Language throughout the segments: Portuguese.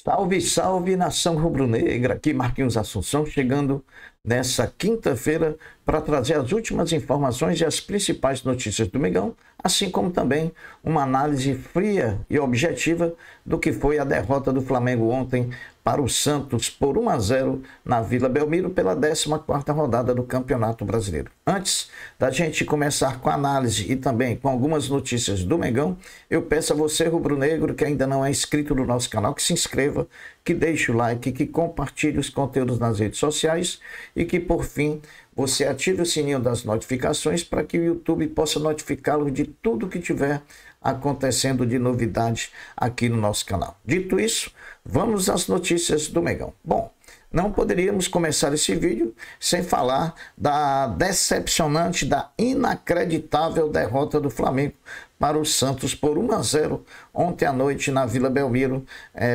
Salve, salve, nação rubro-negra, aqui Marquinhos Assunção, chegando nessa quinta-feira para trazer as últimas informações e as principais notícias do Mengão, assim como também uma análise fria e objetiva do que foi a derrota do Flamengo ontem para o Santos por 1-0 na Vila Belmiro pela 14ª rodada do Campeonato Brasileiro. Antes da gente começar com a análise e também com algumas notícias do Mengão, eu peço a você, rubro-negro, que ainda não é inscrito no nosso canal, que se inscreva, que deixe o like, que compartilhe os conteúdos nas redes sociais e que, por fim, você ative o sininho das notificações para que o YouTube possa notificá-lo de tudo que tiver acontecendo de novidade aqui no nosso canal. Dito isso, vamos às notícias do Mengão. Bom, não poderíamos começar esse vídeo sem falar da decepcionante, da inacreditável derrota do Flamengo para o Santos por 1-0 ontem à noite na Vila Belmiro,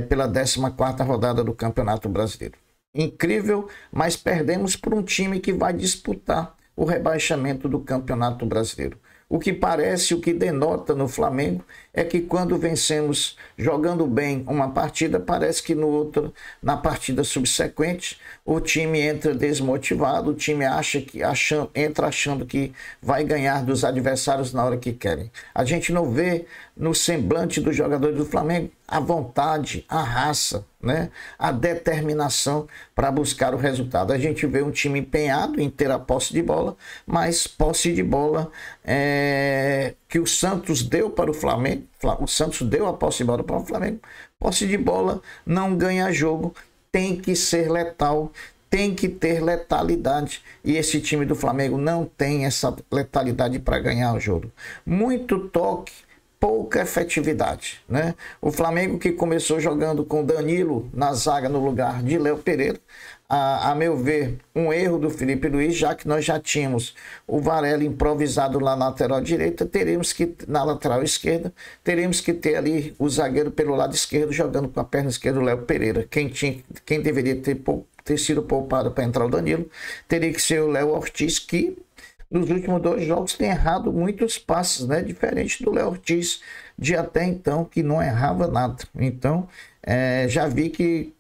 pela 14ª rodada do Campeonato Brasileiro. Incrível, mas perdemos por um time que vai disputar o rebaixamento do Campeonato Brasileiro. O que parece, o que denota no Flamengo é que quando vencemos jogando bem uma partida, parece que na partida subsequente o time entra desmotivado, o time entra achando que vai ganhar dos adversários na hora que querem. A gente não vê no semblante dos jogadores do Flamengo a vontade, a raça, né? A determinação para buscar o resultado. A gente vê um time empenhado em ter a posse de bola, mas posse de bola que o Santos deu para o Flamengo. O Santos deu a posse de bola para o Flamengo. Posse de bola não ganha jogo, tem que ser letal, tem que ter letalidade. E esse time do Flamengo não tem essa letalidade para ganhar o jogo. Muito toque, pouca efetividade, né? O Flamengo, que começou jogando com Danilo na zaga no lugar de Léo Pereira, a meu ver, um erro do Felipe Luiz, já que nós já tínhamos o Varela improvisado lá na lateral direita, na lateral esquerda, teremos que ter ali o zagueiro pelo lado esquerdo jogando com a perna esquerda, o Léo Pereira. Quem deveria ter sido poupado para entrar o Danilo teria que ser o Léo Ortiz, que nos últimos 2 jogos tem errado muitos passes, né? Diferente do Léo Ortiz de até então, que não errava nada. Então, já vi que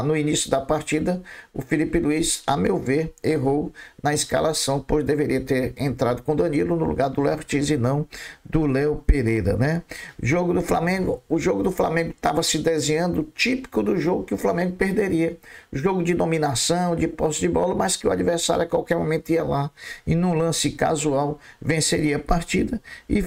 no início da partida o Felipe Luiz, a meu ver, errou na escalação, pois deveria ter entrado com Danilo no lugar do Léo Ortiz e não do Léo Pereira, né? O jogo do Flamengo estava se desenhando típico do jogo que o Flamengo perderia. Jogo de dominação, de posse de bola, mas que o adversário a qualquer momento ia lá e num lance casual venceria a partida, e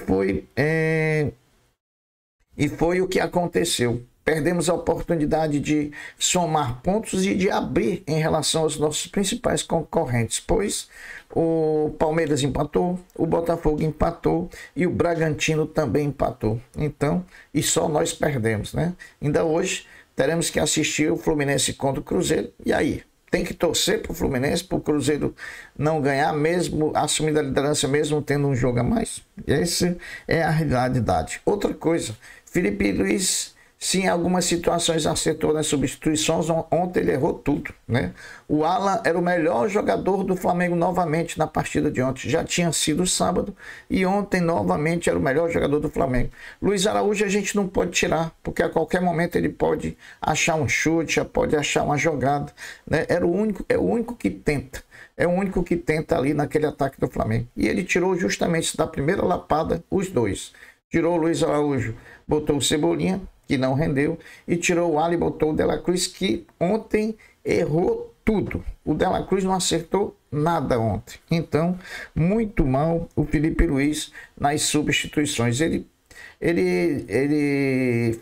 foi o que aconteceu. Perdemos a oportunidade de somar pontos e de abrir em relação aos nossos principais concorrentes, pois o Palmeiras empatou, o Botafogo empatou e o Bragantino também empatou. Então, e só nós perdemos, né? Ainda hoje teremos que assistir o Fluminense contra o Cruzeiro. E aí? Tem que torcer para o Fluminense, para o Cruzeiro não ganhar, mesmo assumindo a liderança, mesmo tendo um jogo a mais? Essa é a realidade. Outra coisa, Felipe Luiz, sim, em algumas situações acertou nas substituições. Ontem ele errou tudo, né? O Alan era o melhor jogador do Flamengo novamente na partida de ontem. Já tinha sido sábado e ontem novamente era o melhor jogador do Flamengo. Luiz Araújo a gente não pode tirar, porque a qualquer momento ele pode achar um chute, pode achar uma jogada, né? É o único que tenta. É o único que tenta ali naquele ataque do Flamengo. E ele tirou justamente da primeira lapada os dois. Tirou o Luiz Araújo, botou o Cebolinha, que não rendeu, e tirou o Alan e botou o De La Cruz, que ontem errou tudo. O De La Cruz não acertou nada ontem. Então, muito mal o Felipe Luiz nas substituições. Ele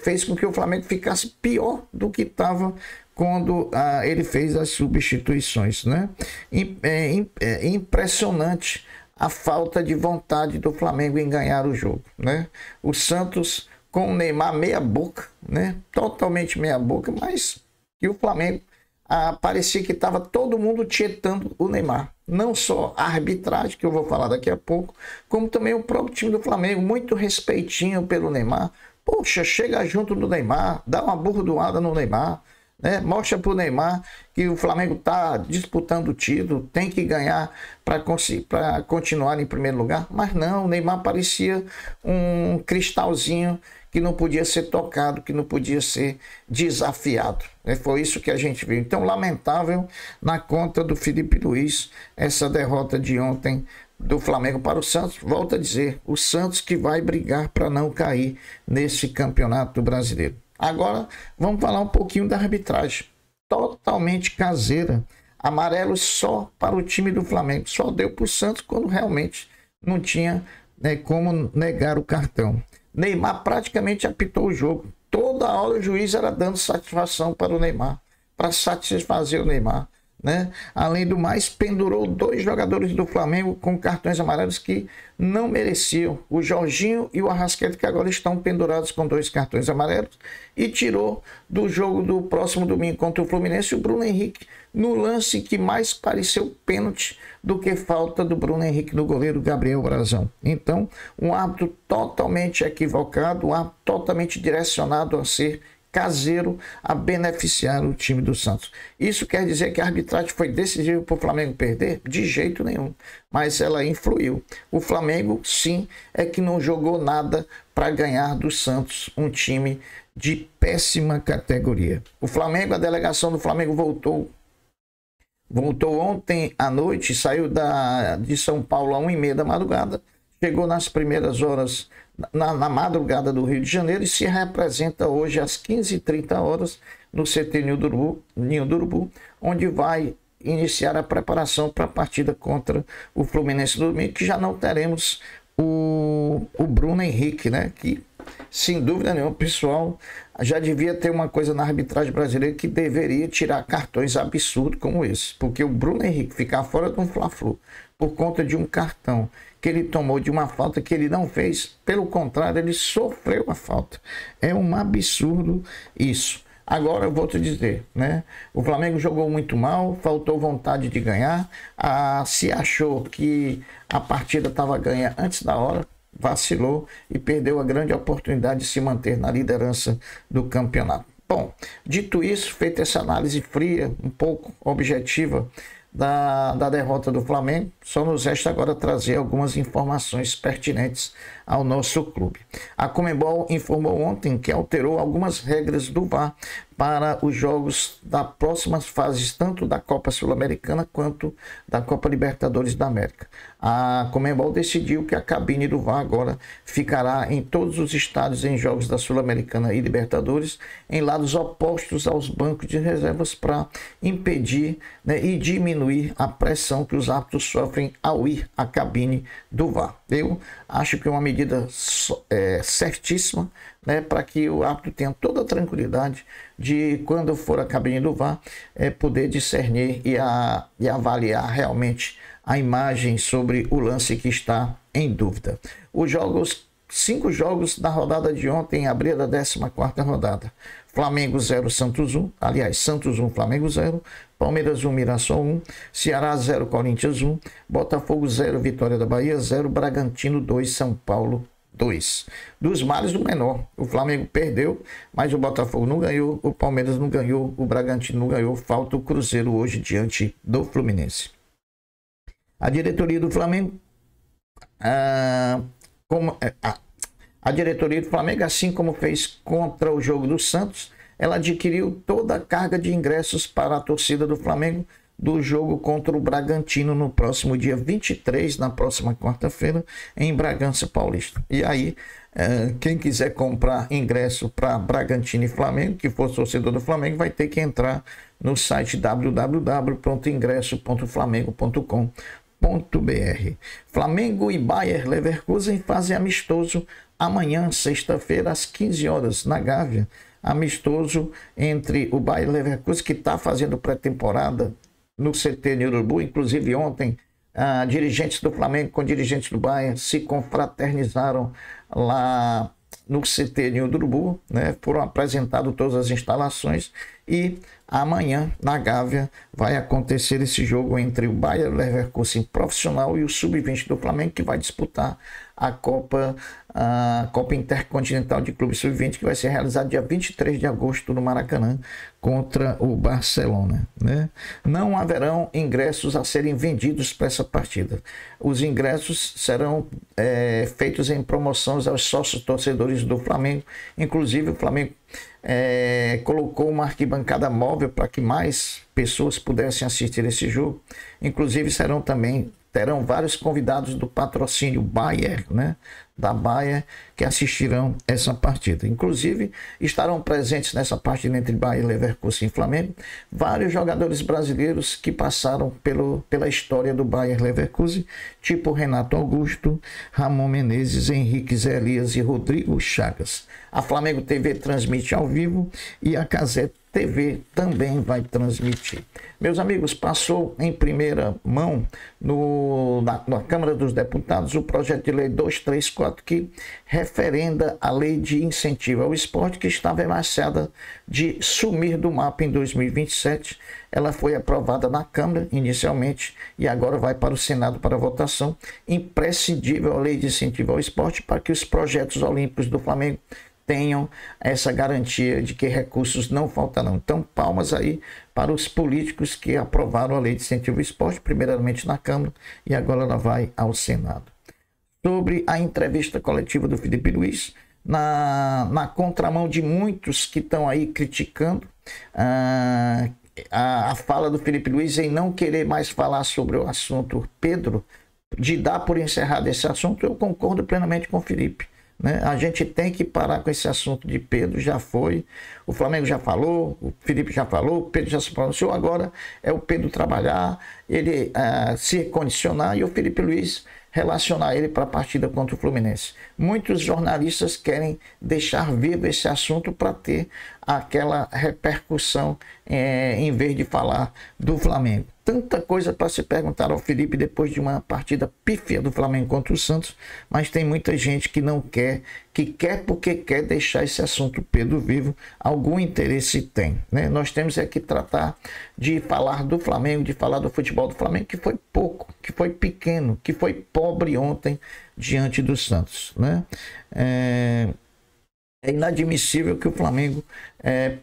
fez com que o Flamengo ficasse pior do que estava quando ele fez as substituições, né? É impressionante a falta de vontade do Flamengo em ganhar o jogo, né? O Santos com o Neymar meia boca, né? Totalmente meia boca, mas que o Flamengo parecia que estava todo mundo tietando o Neymar. Não só a arbitragem, que eu vou falar daqui a pouco, como também o próprio time do Flamengo, muito respeitinho pelo Neymar. Poxa, chega junto do Neymar, dá uma burdoada no Neymar, né? Mostra para o Neymar que o Flamengo está disputando o título, tem que ganhar para continuar em primeiro lugar. Mas não, o Neymar parecia um cristalzinho que não podia ser tocado, que não podia ser desafiado. Foi isso que a gente viu. Então, lamentável na conta do Felipe Luiz, essa derrota de ontem do Flamengo para o Santos. Volto a dizer, o Santos que vai brigar para não cair nesse campeonato brasileiro. Agora, vamos falar um pouquinho da arbitragem. Totalmente caseira. Amarelo só para o time do Flamengo. Só deu para o Santos quando realmente não tinha, né, como negar o cartão. Neymar praticamente apitou o jogo. Toda hora o juiz era dando satisfação para o Neymar, para satisfazer o Neymar, né? Além do mais, pendurou 2 jogadores do Flamengo com cartões amarelos que não mereciam. O Jorginho e o Arrascaeta, que agora estão pendurados com 2 cartões amarelos. E tirou do jogo do próximo domingo contra o Fluminense o Bruno Henrique, no lance que mais pareceu pênalti do que falta do Bruno Henrique no goleiro Gabriel Brazão. Então, um árbitro totalmente equivocado, um árbitro totalmente direcionado a ser caseiro, a beneficiar o time do Santos. Isso quer dizer que a arbitragem foi decisiva para o Flamengo perder? De jeito nenhum, mas ela influiu. O Flamengo, sim, é que não jogou nada para ganhar do Santos, um time de péssima categoria. O Flamengo, a delegação do Flamengo voltou ontem à noite, saiu de São Paulo às 1h30 da madrugada, chegou nas primeiras horas na madrugada do Rio de Janeiro e se representa hoje às 15h30 no CT Ninho do Urubu, onde vai iniciar a preparação para a partida contra o Fluminense no domingo, que já não teremos o Bruno Henrique, né? Que, sem dúvida nenhuma, o pessoal já devia ter uma coisa na arbitragem brasileira que deveria tirar cartões absurdos como esse, porque o Bruno Henrique ficar fora de um Fla-Flu por conta de um cartão que ele tomou de uma falta que ele não fez, pelo contrário, ele sofreu a falta. É um absurdo isso. Agora eu vou te dizer, né? O Flamengo jogou muito mal, faltou vontade de ganhar, se achou que a partida estava ganha antes da hora, vacilou e perdeu a grande oportunidade de se manter na liderança do campeonato. Bom, dito isso, feita essa análise fria, um pouco objetiva da derrota do Flamengo, só nos resta agora trazer algumas informações pertinentes ao nosso clube. A Conmebol informou ontem que alterou algumas regras do VAR para os jogos das próximas fases, tanto da Copa Sul-Americana quanto da Copa Libertadores da América. A Conmebol decidiu que a cabine do VAR agora ficará em todos os estádios em jogos da Sul-Americana e Libertadores, em lados opostos aos bancos de reservas, para impedir, né, e diminuir a pressão que os árbitros sofrem ao ir à cabine do VAR. Eu acho que é uma medida certíssima, né, para que o árbitro tenha toda a tranquilidade de, quando for à cabine do VAR, poder discernir e avaliar realmente a imagem sobre o lance que está em dúvida. Os jogos, 5 jogos da rodada de ontem abriram a 14ª rodada. Flamengo 0, Santos 1, aliás, Santos 1, Flamengo 0, Palmeiras 1, Mirassol 1, Ceará 0, Corinthians 1, Botafogo 0, Vitória da Bahia 0, Bragantino 2, São Paulo 2. Dos males do menor, o Flamengo perdeu, mas o Botafogo não ganhou, o Palmeiras não ganhou, o Bragantino não ganhou, falta o Cruzeiro hoje diante do Fluminense. A diretoria do Flamengo, a diretoria do Flamengo, assim como fez contra o jogo do Santos, ela adquiriu toda a carga de ingressos para a torcida do Flamengo do jogo contra o Bragantino no próximo dia 23, na próxima quarta-feira, em Bragança Paulista. E aí, quem quiser comprar ingresso para Bragantino e Flamengo, que for torcedor do Flamengo, vai ter que entrar no site www.ingresso.flamengo.com.br. Flamengo e Bayer Leverkusen fazem amistoso amanhã, sexta-feira, às 15 horas, na Gávea. Amistoso entre o Bayer Leverkusen, que está fazendo pré-temporada no CT Ninho do Urubu. Inclusive ontem, dirigentes do Flamengo com dirigentes do Bayer se confraternizaram lá no CT Ninho do Urubu, né? Foram apresentadas todas as instalações e amanhã na Gávea vai acontecer esse jogo entre o Bayer Leverkusen profissional e o Sub-20 do Flamengo, que vai disputar a Copa Intercontinental de Clubes Sub-20, que vai ser realizada dia 23 de agosto no Maracanã contra o Barcelona, né? Não haverão ingressos a serem vendidos para essa partida. Os ingressos serão feitos em promoções aos sócios torcedores do Flamengo. Inclusive o Flamengo colocou uma arquibancada móvel para que mais pessoas pudessem assistir esse jogo. Inclusive terão vários convidados do patrocínio Bayer, né, da Bayer, que assistirão essa partida. Inclusive, estarão presentes nessa partida entre Bayer, Leverkusen e Flamengo vários jogadores brasileiros que passaram pela história do Bayer Leverkusen, tipo Renato Augusto, Ramon Menezes, Henrique Zé Elias e Rodrigo Chagas. A Flamengo TV transmite ao vivo e a Cazé TV também vai transmitir. Meus amigos, passou em primeira mão na Câmara dos Deputados o projeto de lei 234, que referenda a lei de incentivo ao esporte, que estava ameaçada de sumir do mapa em 2027. Ela foi aprovada na Câmara inicialmente e agora vai para o Senado para votação. Imprescindível a lei de incentivo ao esporte para que os projetos olímpicos do Flamengo tenham essa garantia de que recursos não faltarão. Então, palmas aí para os políticos que aprovaram a lei de incentivo ao esporte, primeiramente na Câmara e agora ela vai ao Senado. Sobre a entrevista coletiva do Felipe Luiz, na contramão de muitos que estão aí criticando a fala do Felipe Luiz em não querer mais falar sobre o assunto Pedro, de dar por encerrado esse assunto, eu concordo plenamente com o Felipe. Né? A gente tem que parar com esse assunto de Pedro, já foi, o Flamengo já falou, o Felipe já falou, o Pedro já se pronunciou, agora é o Pedro trabalhar, ele se condicionar e o Felipe Luiz relacionar ele para a partida contra o Fluminense. Muitos jornalistas querem deixar vivo esse assunto para ter aquela repercussão em vez de falar do Flamengo. Tanta coisa para se perguntar ao Felipe depois de uma partida pífia do Flamengo contra o Santos, mas tem muita gente que não quer, que quer porque quer deixar esse assunto Pedro vivo, algum interesse tem, né? Nós temos que tratar de falar do Flamengo, de falar do futebol do Flamengo, que foi pouco, que foi pequeno, que foi pobre ontem diante do Santos, né? É inadmissível que o Flamengo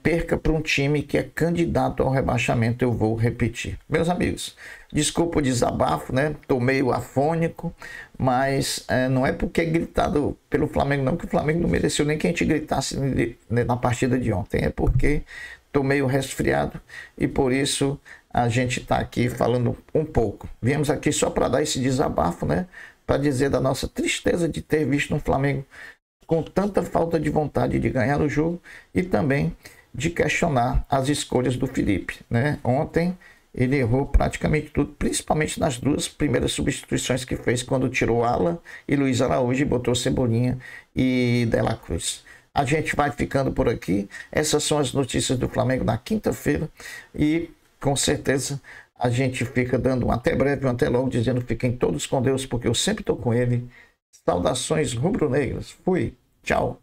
perca para um time que é candidato ao rebaixamento, eu vou repetir. Meus amigos, desculpa o desabafo, né? Estou meio afônico, mas não é porque é gritado pelo Flamengo não, que o Flamengo não mereceu nem que a gente gritasse na partida de ontem. É porque estou meio resfriado e por isso a gente está aqui falando um pouco. Viemos aqui só para dar esse desabafo, né? Para dizer da nossa tristeza de ter visto um Flamengo com tanta falta de vontade de ganhar o jogo e também de questionar as escolhas do Felipe, né? Ontem ele errou praticamente tudo, principalmente nas duas primeiras substituições que fez, quando tirou Alan e Luiz Araújo e botou Cebolinha e De La Cruz. A gente vai ficando por aqui. Essas são as notícias do Flamengo na quinta-feira e com certeza a gente fica dando um até breve, um até logo, dizendo fiquem todos com Deus, porque eu sempre estou com ele. Saudações rubro-negras. Fui. Tchau.